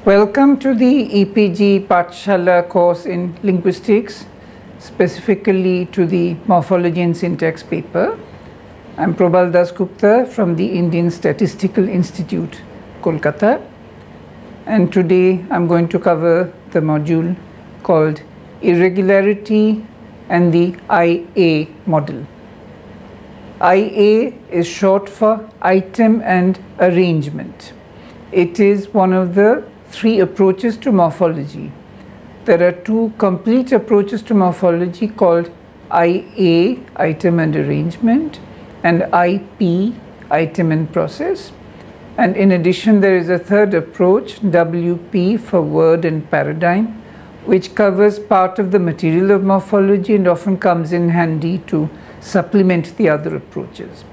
Welcome to the EPG Pathshala course in Linguistics, specifically to the Morphology and Syntax paper. I'm Prabal Dasgupta from the Indian Statistical Institute, Kolkata. And today I'm going to cover the module called Irregularity and the IA model. IA is short for item and arrangement. It is one of the three approaches to morphology. There are two complete approaches to morphology called IA, item and arrangement, and IP, item and process. And in addition, there is a third approach, WP, for word and paradigm, which covers part of the material of morphology and often comes in handy to supplement the other approaches.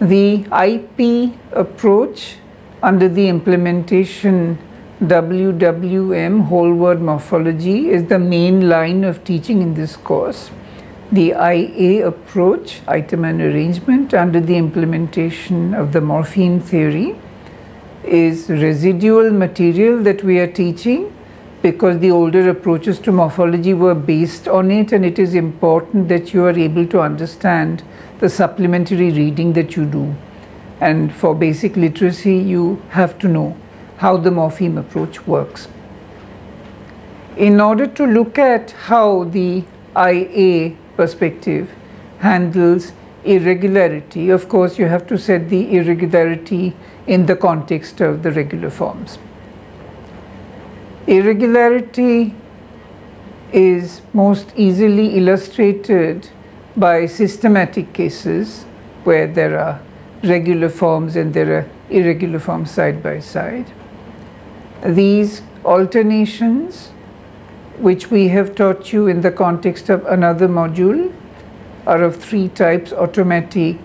The IP approach under the implementation WWM, whole word morphology, is the main line of teaching in this course. The IA approach, item and arrangement, under the implementation of the morpheme theory, is residual material that we are teaching because the older approaches to morphology were based on it, and it is important that you are able to understand the supplementary reading that you do. And for basic literacy, you have to know how the morpheme approach works. In order to look at how the IA perspective handles irregularity, of course, you have to set the irregularity in the context of the regular forms. Irregularity is most easily illustrated by systematic cases where there are regular forms and there are irregular forms side by side. These alternations, which we have taught you in the context of another module, are of three types: automatic,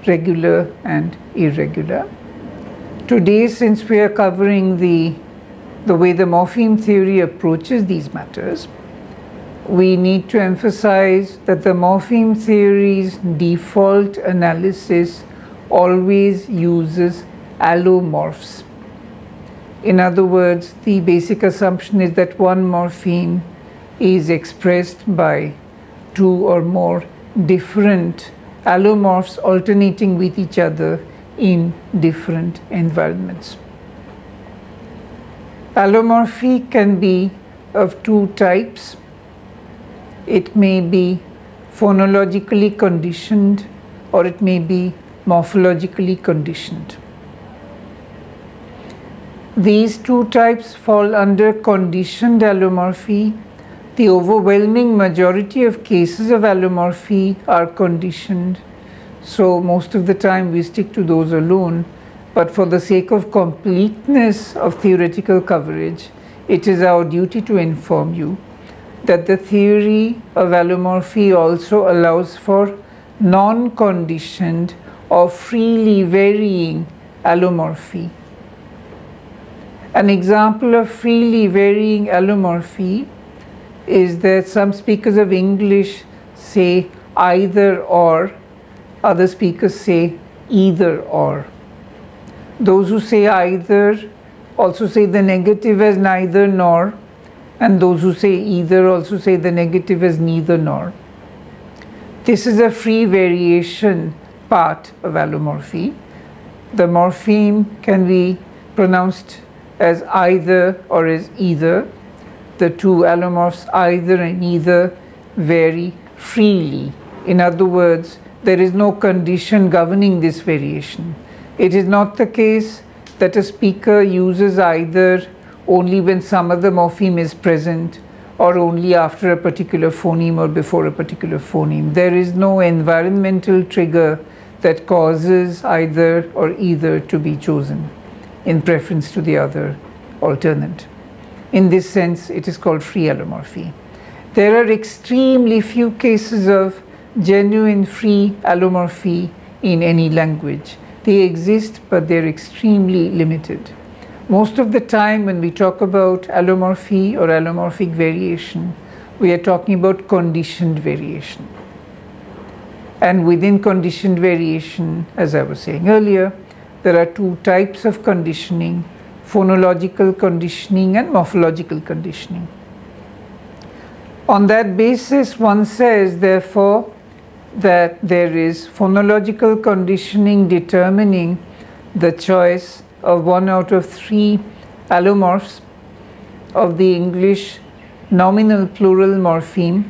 regular, and irregular. Today, since we are covering the way the morpheme theory approaches these matters, we need to emphasize that the morpheme theory's default analysis always uses allomorphs. In other words, the basic assumption is that one morpheme is expressed by two or more different allomorphs alternating with each other in different environments. Allomorphy can be of two types. It may be phonologically conditioned or it may be morphologically conditioned. These two types fall under conditioned allomorphy. The overwhelming majority of cases of allomorphy are conditioned, so most of the time we stick to those alone. But for the sake of completeness of theoretical coverage, it is our duty to inform you that the theory of allomorphy also allows for non-conditioned or freely varying allomorphy. An example of freely varying allomorphy is that some speakers of English say either or, other speakers say either or. Those who say either also say the negative as neither nor, and those who say either also say the negative as neither nor. This is a free variation part of allomorphy. The morpheme can be pronounced as either or as either. The two allomorphs either and either vary freely. In other words, there is no condition governing this variation. It is not the case that a speaker uses either only when some other morpheme is present or only after a particular phoneme or before a particular phoneme. There is no environmental trigger that causes either or either to be chosen in preference to the other alternate. In this sense, it is called free allomorphy. There are extremely few cases of genuine free allomorphy in any language. They exist, but they're extremely limited. Most of the time when we talk about allomorphy or allomorphic variation, we are talking about conditioned variation. And within conditioned variation, as I was saying earlier, there are two types of conditioning: phonological conditioning and morphological conditioning. On that basis, one says, therefore, that there is phonological conditioning determining the choice of 1 out of 3 allomorphs of the English nominal plural morpheme.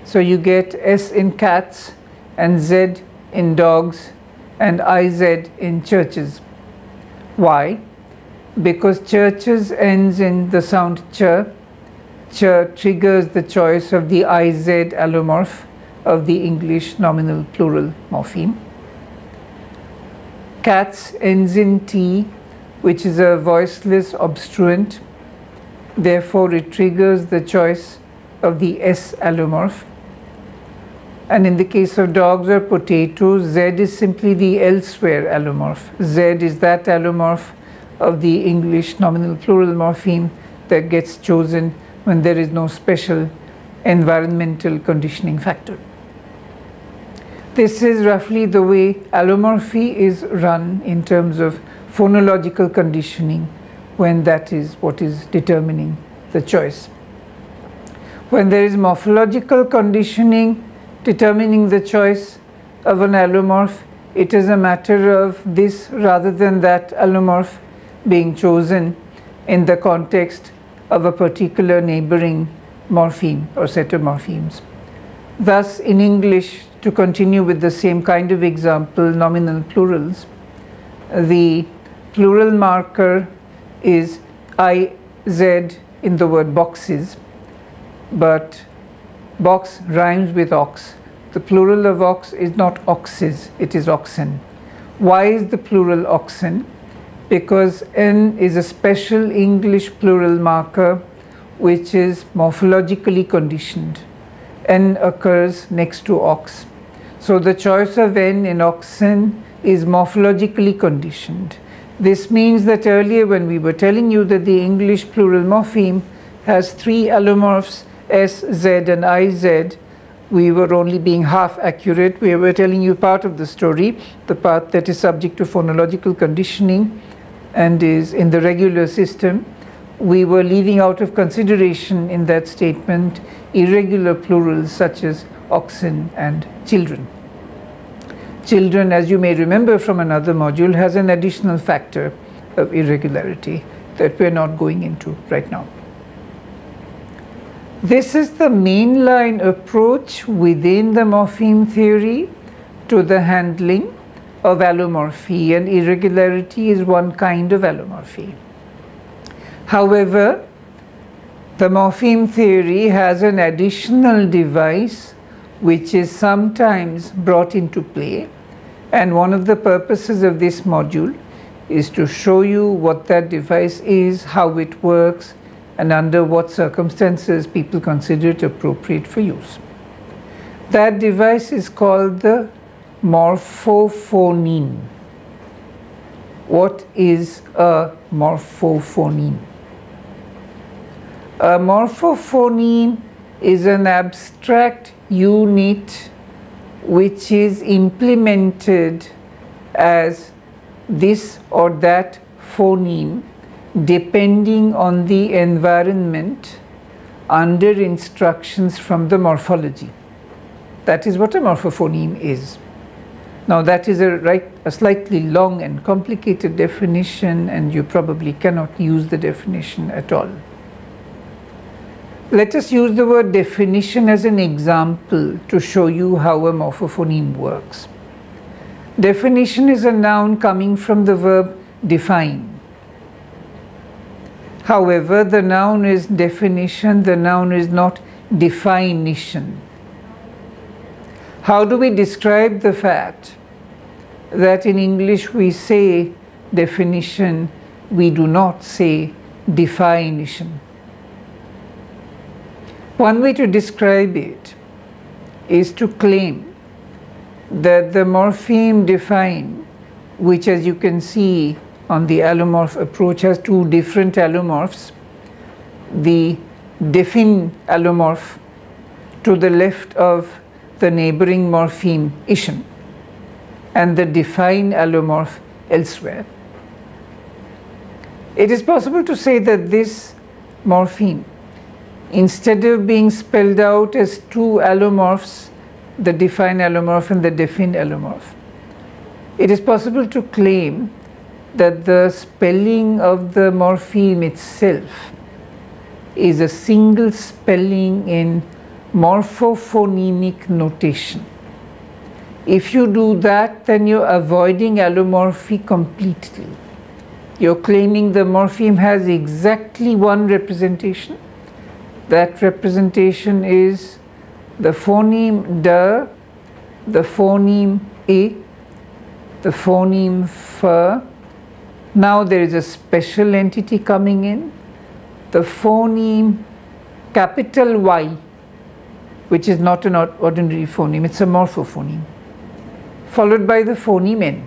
So you get S in cats and Z in dogs and IZ in churches. Why? Because churches ends in the sound ch. Ch triggers the choice of the IZ allomorph of the English nominal plural morpheme. Cats ends in T, which is a voiceless obstruent. Therefore, it triggers the choice of the S allomorph. And in the case of dogs or potatoes, Z is simply the elsewhere allomorph. Z is that allomorph of the English nominal plural morpheme that gets chosen when there is no special environmental conditioning factor. This is roughly the way allomorphy is run in terms of phonological conditioning, when that is what is determining the choice. When there is morphological conditioning determining the choice of an allomorph, it is a matter of this rather than that allomorph being chosen in the context of a particular neighboring morpheme or set of morphemes. Thus, in English, to continue with the same kind of example, nominal plurals, the plural marker is IZ in the word boxes, but box rhymes with ox. The plural of ox is not oxes, it is oxen. Why is the plural oxen? Because N is a special English plural marker which is morphologically conditioned. N occurs next to ox. So the choice of N in oxen is morphologically conditioned. This means that earlier when we were telling you that the English plural morpheme has 3 allomorphs, S, Z and IZ, we were only being half accurate. We were telling you part of the story, the part that is subject to phonological conditioning and is in the regular system. We were leaving out of consideration in that statement irregular plurals such as oxen and children. Children, as you may remember from another module, has an additional factor of irregularity that we're not going into right now. This is the mainline approach within the morpheme theory to the handling of allomorphy, and irregularity is one kind of allomorphy. However, the morpheme theory has an additional device which is sometimes brought into play, and one of the purposes of this module is to show you what that device is, how it works, and under what circumstances people consider it appropriate for use. That device is called the morphophoneme. What is a morphophoneme? A morphophoneme is an abstract unit which is implemented as this or that phoneme depending on the environment under instructions from the morphology. That is what a morphophoneme is. Now that is a slightly long and complicated definition, and you probably cannot use the definition at all. Let us use the word definition as an example to show you how a morphophoneme works. Definition is a noun coming from the verb define. However, the noun is definition, the noun is not definition. How do we describe the fact that in English we say definition, we do not say definition? One way to describe it is to claim that the morpheme define, which as you can see on the allomorph approach has 2 different allomorphs, the defin allomorph to the left of the neighboring morpheme ischen and the define allomorph elsewhere. It is possible to say that this morpheme, instead of being spelled out as two allomorphs, the defined allomorph and the defined allomorph, it is possible to claim that the spelling of the morpheme itself is a single spelling in morphophonemic notation. If you do that, then you're avoiding allomorphy completely. You're claiming the morpheme has exactly one representation. That representation is the phoneme D, the phoneme E, the phoneme F. Now there is a special entity coming in, the phoneme capital Y, which is not an ordinary phoneme, it's a morphophoneme, followed by the phoneme N.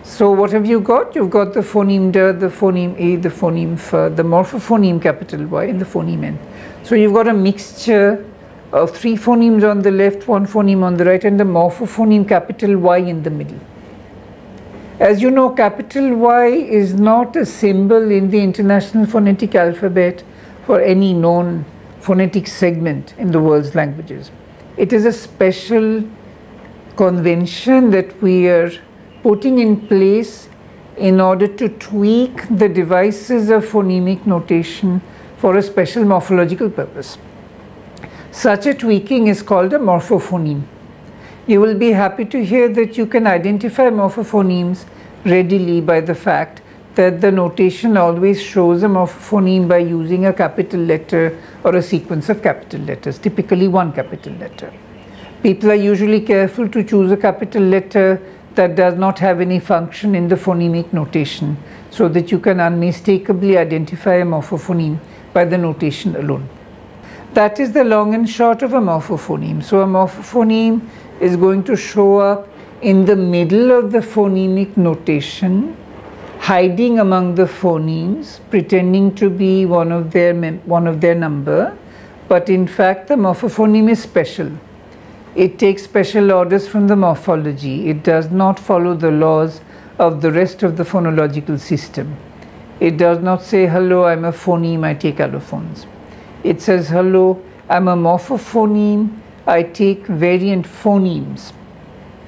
So what have you got? You've got the phoneme D, the phoneme A, the phoneme F, the morphophoneme capital Y, and the phoneme N. So you've got a mixture of three phonemes on the left, one phoneme on the right, and the morphophoneme capital Y in the middle. As you know, capital Y is not a symbol in the International Phonetic Alphabet for any known phonetic segment in the world's languages. It is a special convention that we are putting in place in order to tweak the devices of phonemic notation for a special morphological purpose. Such a tweaking is called a morphophoneme. You will be happy to hear that you can identify morphophonemes readily by the fact that the notation always shows a morphophoneme by using a capital letter or a sequence of capital letters, typically one capital letter. People are usually careful to choose a capital letter that does not have any function in the phonemic notation, so that you can unmistakably identify a morphophoneme by the notation alone. That is the long and short of a morphophoneme. So a morphophoneme is going to show up in the middle of the phonemic notation, hiding among the phonemes, pretending to be one of their number, but in fact the morphophoneme is special. It takes special orders from the morphology. It does not follow the laws of the rest of the phonological system. It does not say, hello, I'm a phoneme, I take allophones. It says, hello, I'm a morphophoneme, I take variant phonemes.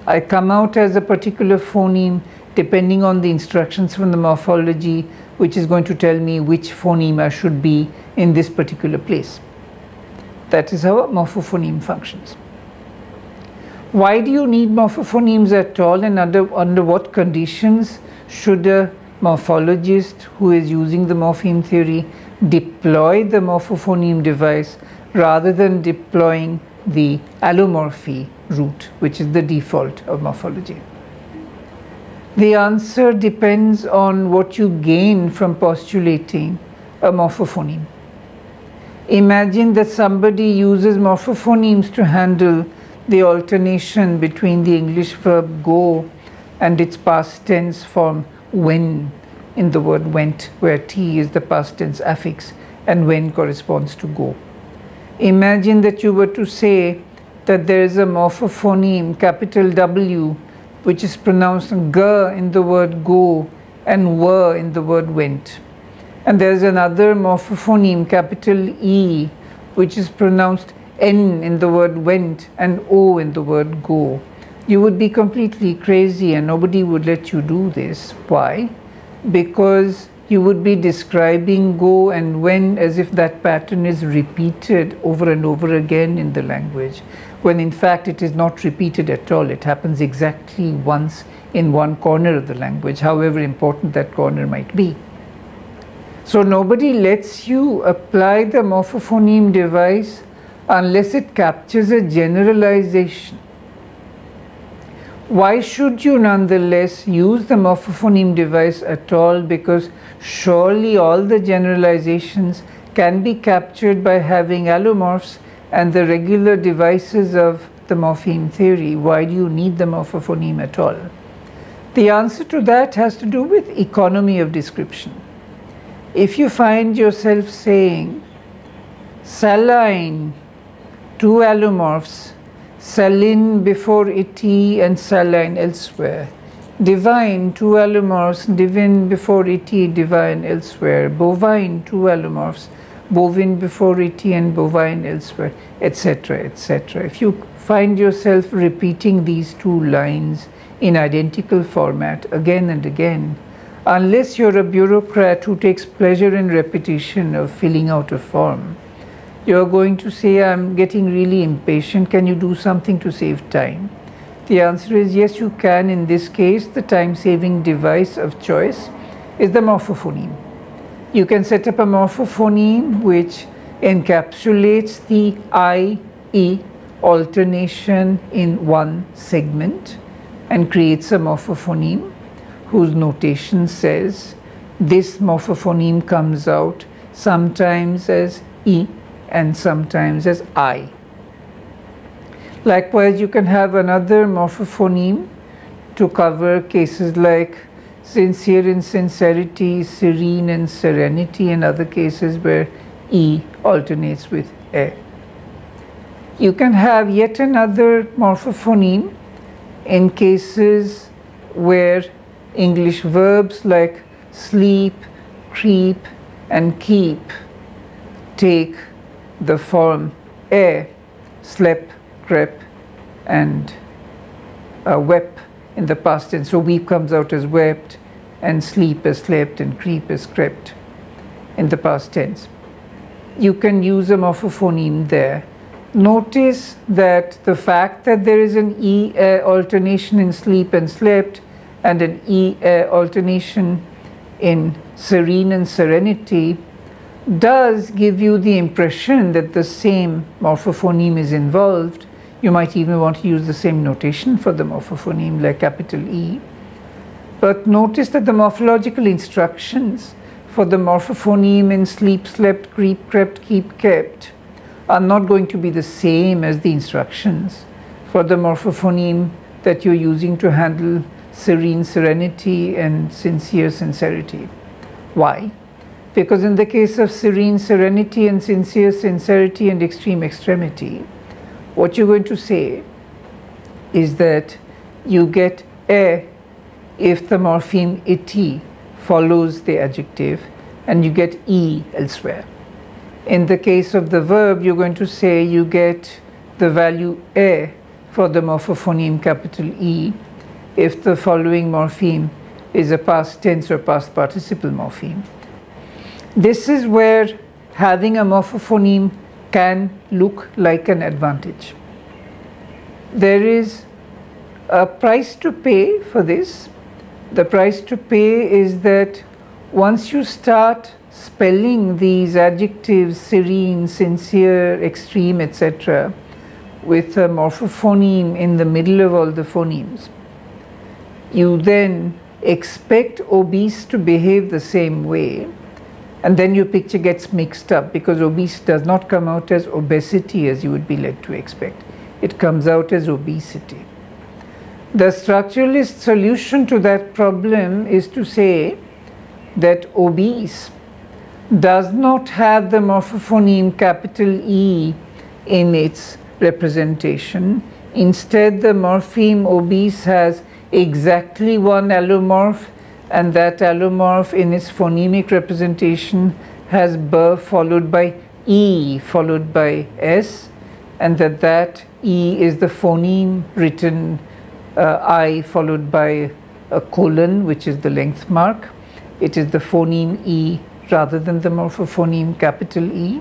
I come out as a particular phoneme depending on the instructions from the morphology, which is going to tell me which phoneme I should be in this particular place. That is how a morphophoneme functions. Why do you need morphophonemes at all, and under what conditions should a morphologist who is using the morpheme theory deploy the morphophoneme device rather than deploying the allomorphy route, which is the default of morphology? The answer depends on what you gain from postulating a morphophoneme. Imagine that somebody uses morphophonemes to handle the alternation between the English verb go and its past tense form when in the word went, where T is the past tense affix and when corresponds to go. Imagine that you were to say that there is a morphophoneme, capital W, which is pronounced G in the word go and W in the word went. And there is another morphophoneme, capital E, which is pronounced N in the word went and O in the word go. You would be completely crazy and nobody would let you do this. Why? Because you would be describing go and when as if that pattern is repeated over and over again in the language, when in fact it is not repeated at all. It happens exactly once in one corner of the language, however important that corner might be. So nobody lets you apply the morphophoneme device unless it captures a generalization. Why should you nonetheless use the morphophoneme device at all? Because surely all the generalizations can be captured by having allomorphs and the regular devices of the morpheme theory. Why do you need the morphophoneme at all? The answer to that has to do with economy of description. If you find yourself saying saline, two allomorphs, saline before iti and saline elsewhere, Divine, two allomorphs, divine before et, divine elsewhere. Bovine, two allomorphs, bovine before et and bovine elsewhere, etc., etc. If you find yourself repeating these two lines in identical format again and again, unless you're a bureaucrat who takes pleasure in repetition of filling out a form, you're going to say, I'm getting really impatient, can you do something to save time? The answer is yes, you can. In this case, the time-saving device of choice is the morphophoneme. You can set up a morphophoneme which encapsulates the I-E alternation in one segment and creates a morphophoneme whose notation says this morphophoneme comes out sometimes as E and sometimes as I. Likewise, you can have another morphophoneme to cover cases like sincere in sincerity, serene in serenity, and other cases where E alternates with E. You can have yet another morphophoneme in cases where English verbs like sleep, creep, and keep take the form E, slept, crept, and wept in the past tense. So weep comes out as wept, and sleep as slept, and creep as crept in the past tense. You can use a morphophoneme there. Notice that the fact that there is an E alternation in sleep and slept and an E alternation in serene and serenity does give you the impression that the same morphophoneme is involved. You might even want to use the same notation for the morphophoneme, like capital E. But notice that the morphological instructions for the morphophoneme in sleep, slept, creep, crept, keep, kept are not going to be the same as the instructions for the morphophoneme that you're using to handle serene serenity and sincere sincerity. Why? Because in the case of serene serenity and sincere sincerity and extreme extremity, what you're going to say is that you get E if the morpheme iti follows the adjective, and you get E elsewhere. In the case of the verb, you're going to say you get the value E for the morphophoneme capital E if the following morpheme is a past tense or past participle morpheme. This is where having a morphophoneme can look like an advantage. There is a price to pay for this. The price to pay is that once you start spelling these adjectives, serene, sincere, extreme, etc., with a morphophoneme in the middle of all the phonemes, you then expect obese to behave the same way, and then your picture gets mixed up because obese does not come out as obesity as you would be led to expect. It comes out as obesity. The structuralist solution to that problem is to say that obese does not have the morphophoneme capital E in its representation. Instead, the morpheme obese has exactly one allomorph, and that allomorph in its phonemic representation has B followed by E followed by S, and that E is the phoneme written I followed by a colon, which is the length mark. It is the phoneme E rather than the morphophoneme capital E.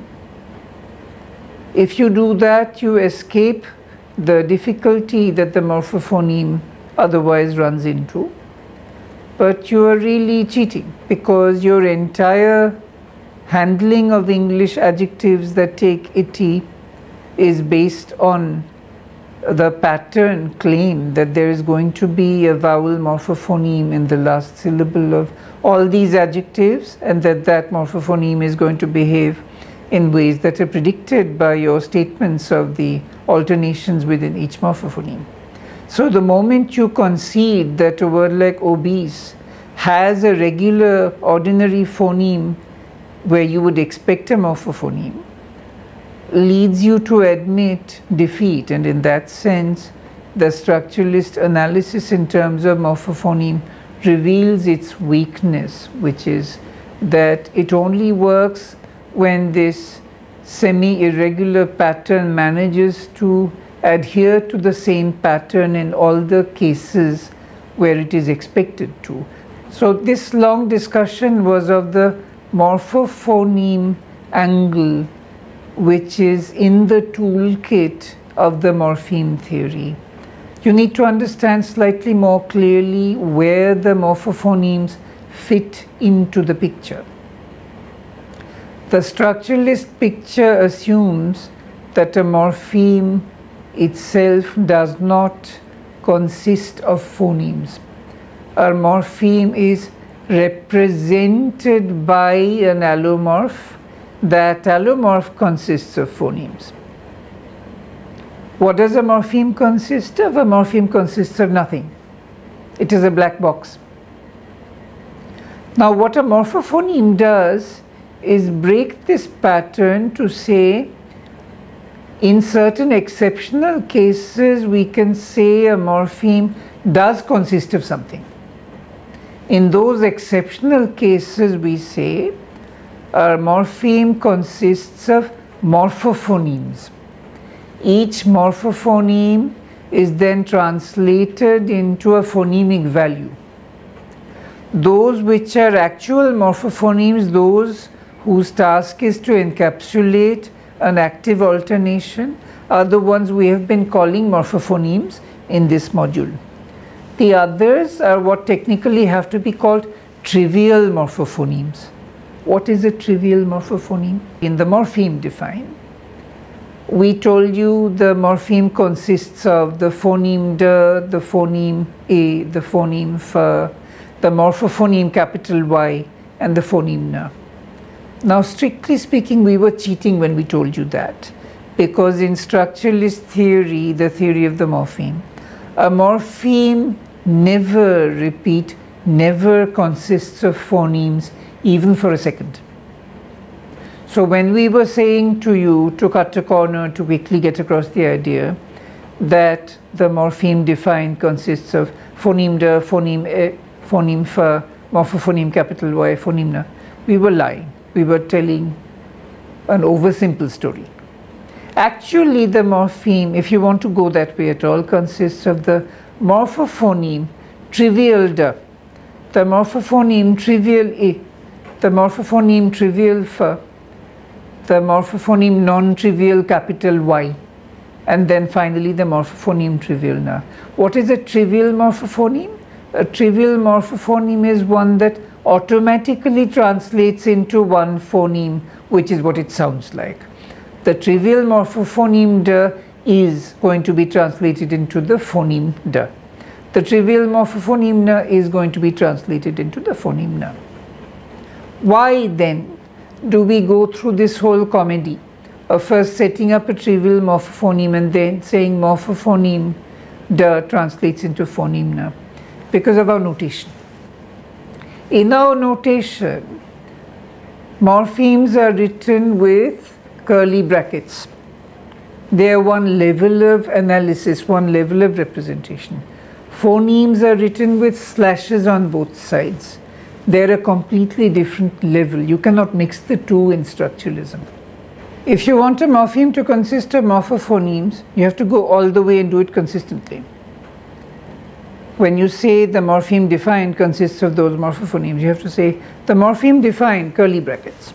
If you do that, you escape the difficulty that the morphophoneme otherwise runs into. But you are really cheating, because your entire handling of English adjectives that take ity is based on the pattern claim that there is going to be a vowel morphophoneme in the last syllable of all these adjectives, and that morphophoneme is going to behave in ways that are predicted by your statements of the alternations within each morphophoneme. So the moment you concede that a word like obese has a regular ordinary phoneme where you would expect a morphophoneme, leads you to admit defeat, and in that sense the structuralist analysis in terms of morphophoneme reveals its weakness, which is that it only works when this semi-irregular pattern manages to adhere to the same pattern in all the cases where it is expected to. So this long discussion was of the morphophoneme angle, which is in the toolkit of the morpheme theory. You need to understand slightly more clearly where the morphophonemes fit into the picture. The structuralist picture assumes that a morpheme itself does not consist of phonemes. A morpheme is represented by an allomorph. That allomorph consists of phonemes. What does a morpheme consist of? A morpheme consists of nothing. It is a black box. Now what a morphophoneme does is break this pattern to say, in certain exceptional cases we can say a morpheme does consist of something. In those exceptional cases we say a morpheme consists of morphophonemes. Each morphophoneme is then translated into a phonemic value. Those which are actual morphophonemes, those whose task is to encapsulate an active alternation, are the ones we have been calling morphophonemes in this module. The others are what technically have to be called trivial morphophonemes. What is a trivial morphophoneme? In the morpheme define, we told you the morpheme consists of the phoneme de, the phoneme a, the phoneme f, the morphophoneme capital Y, and the phoneme na. Now strictly speaking, we were cheating when we told you that, because in structuralist theory, the theory of the morpheme, a morpheme never consists of phonemes even for a second. So when we were saying to you to cut a corner to quickly get across the idea that the morpheme defined consists of phoneme de, phoneme e, phoneme f, morphophoneme capital Y, phoneme na, we were lying. We were telling an oversimple story. Actually, the morpheme, if you want to go that way at all, consists of the morphophoneme trivial de, the morphophoneme trivial e, the morphophoneme trivial f, the morphophoneme non-trivial capital Y, and then finally the morphophoneme trivial na. What is a trivial morphophoneme? A trivial morphophoneme is one that automatically translates into one phoneme, which is what it sounds like. The trivial morphophoneme de is going to be translated into the phoneme de. The trivial morphophoneme na is going to be translated into the phoneme na. Why then do we go through this whole comedy of first setting up a trivial morphophoneme and then saying morphophoneme de translates into phoneme na? Because of our notation. In our notation, morphemes are written with curly brackets. They are one level of analysis, one level of representation. Phonemes are written with slashes on both sides. They're a completely different level. You cannot mix the two in structuralism. If you want a morpheme to consist of morphophonemes, you have to go all the way and do it consistently. When you say the morpheme defined consists of those morphophonemes, you have to say the morpheme defined, curly brackets,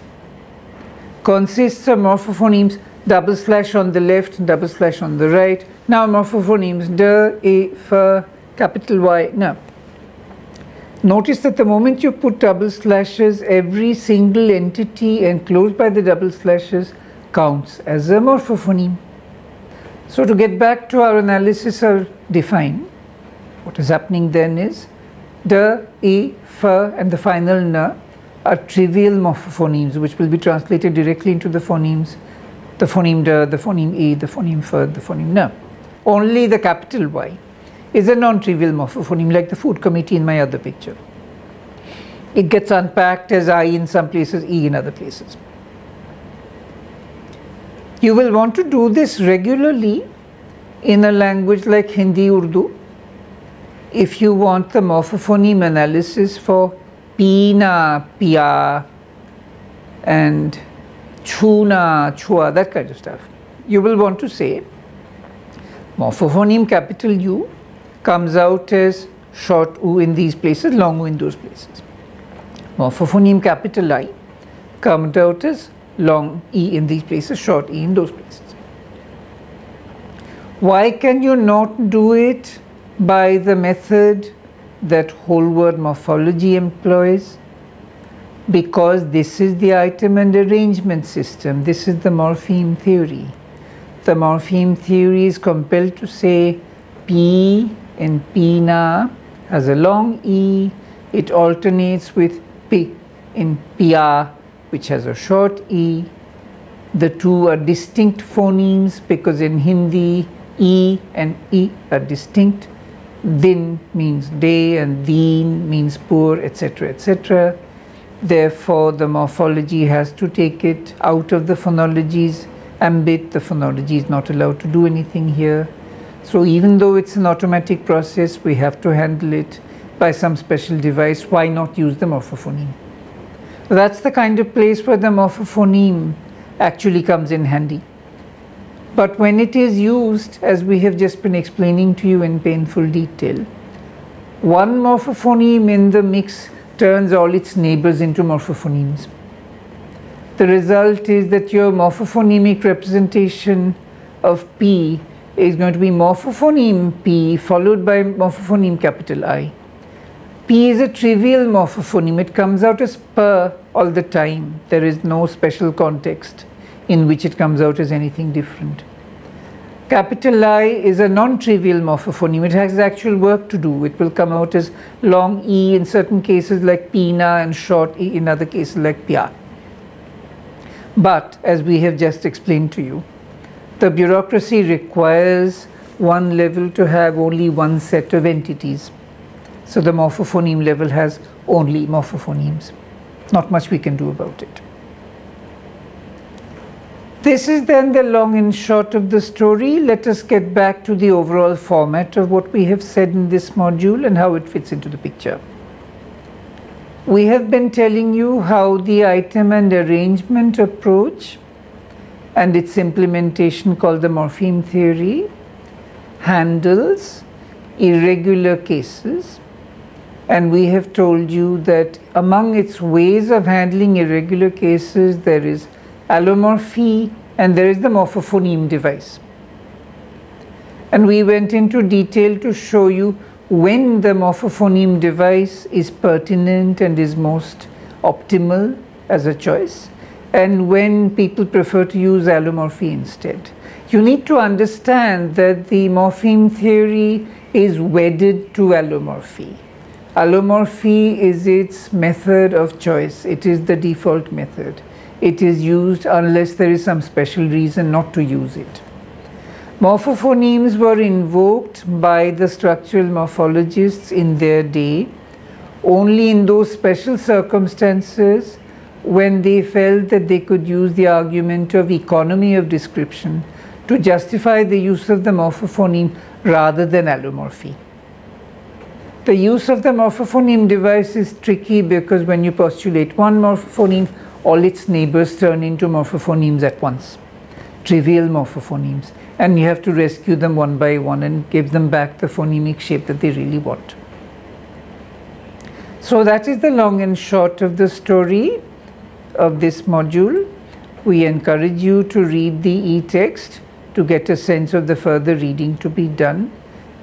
consists of morphophonemes, double slash on the left, double slash on the right. Now morphophonemes de, e, f, capital Y, na. Notice that the moment you put double slashes, every single entity enclosed by the double slashes counts as a morphophoneme. So to get back to our analysis of define, what is happening then is de, e, f, and the final na are trivial morphophonemes which will be translated directly into the phonemes, the phoneme de, the phoneme e, the phoneme f, the phoneme na. Only the capital Y is a non-trivial morphophoneme, like the food committee in my other picture. It gets unpacked as I in some places, E in other places. You will want to do this regularly in a language like Hindi, Urdu, if you want the morphophoneme analysis for pina, pia, and chuna, chua, that kind of stuff, you will want to say morphophoneme capital U comes out as short U in these places, long U in those places. Morphophoneme capital I comes out as long E in these places, short E in those places. Why can you not do it by the method that whole word morphology employs? Because this is the item and arrangement system. This is the morpheme theory. The morpheme theory is compelled to say P in pina has a long E. It alternates with P in pia, which has a short E. The two are distinct phonemes because in Hindi, E and E are distinct. Din means day and deen means poor, etc., etc. Therefore, the morphology has to take it out of the phonology's ambit. The phonology is not allowed to do anything here. So even though it's an automatic process, we have to handle it by some special device. Why not use the morphophoneme? That's the kind of place where the morphophoneme actually comes in handy. But when it is used, as we have just been explaining to you in painful detail, one morphophoneme in the mix turns all its neighbors into morphophonemes. The result is that your morphophonemic representation of P is going to be morphophoneme P followed by morphophoneme capital I. P is a trivial morphophoneme. It comes out as per all the time. There is no special context in which it comes out as anything different. Capital I is a non-trivial morphophoneme. It has actual work to do. It will come out as long E in certain cases like pina and short E in other cases like pia. But as we have just explained to you, the bureaucracy requires one level to have only one set of entities. So the morphophoneme level has only morphophonemes. Not much we can do about it. This is then the long and short of the story. Let us get back to the overall format of what we have said in this module and how it fits into the picture. We have been telling you how the item and arrangement approach and its implementation, called the morpheme theory, handles irregular cases. And we have told you that among its ways of handling irregular cases, there is allomorphy and there is the morphophoneme device. And we went into detail to show you when the morphophoneme device is pertinent and is most optimal as a choice, and when people prefer to use allomorphy instead. You need to understand that the morpheme theory is wedded to allomorphy. Allomorphy is its method of choice. It is the default method. It is used unless there is some special reason not to use it. Morphophonemes were invoked by the structural morphologists in their day only in those special circumstances when they felt that they could use the argument of economy of description to justify the use of the morphophoneme rather than allomorphy. The use of the morphophoneme device is tricky because when you postulate one morphophoneme, all its neighbors turn into morphophonemes at once, trivial morphophonemes, and you have to rescue them one by one and give them back the phonemic shape that they really want. So that is the long and short of the story of this module. We encourage you to read the e-text to get a sense of the further reading to be done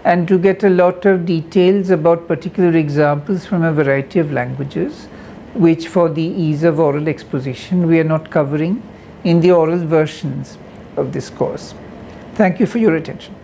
and to get a lot of details about particular examples from a variety of languages, which for the ease of oral exposition we are not covering in the oral versions of this course. Thank you for your attention.